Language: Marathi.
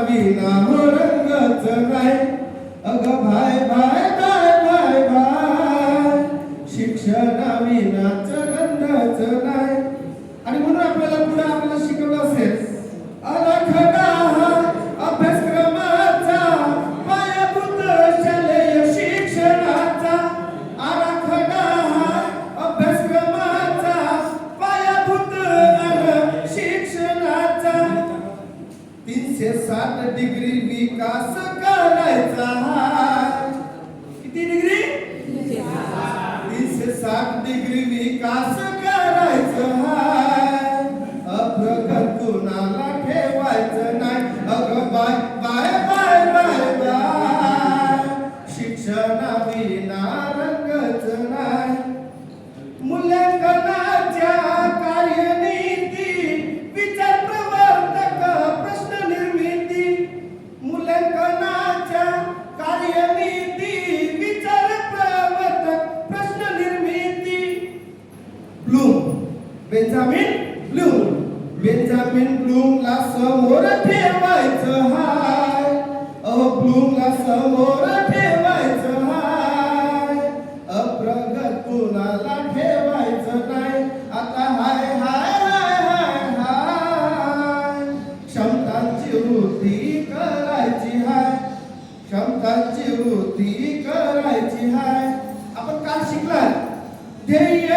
विना हो रंगच नाही अग भाय भाय भाय भाय भाय शिक्षणा विनाच गंधच नाही. आणि म्हणून आपल्याला पुढे आपल्याला शिकवलं असेल आराखडा अभ्यासक्रमाचा पायाभूत शालेय शिक्षणाचा आराखडा अभ्यासक्रमाचा पायाभूत शिक्षणाचा 360 डिग्री विकास करायचा. किती डिग्री? 360 डिग्री विकास करायचा. अप्रगत कुणाला ठेवायचं नाही अगं bye bye bye bye bye शिक्षणा विना रंगच नाही. मूल्यांकनाच्या कार्यनीती विचार प्रवर्तक प्रश्न निर्मिती मूल्यांकनाच्या कार्यनीती विचार प्रवर्तक प्रश्न निर्मिती. बेंजामिन ब्लूमला समोर ठेवायचं हाय ब्लूमला समोर ठेवायचं हाय. अप्रगत कुणाला ठेवायचं नाही आता हाय हाय हाय हाय हाय. क्षमतांची वृद्धी करायची हाय क्षमतांची वृद्धी करायची हाय. आपण काल शिकला ध्येय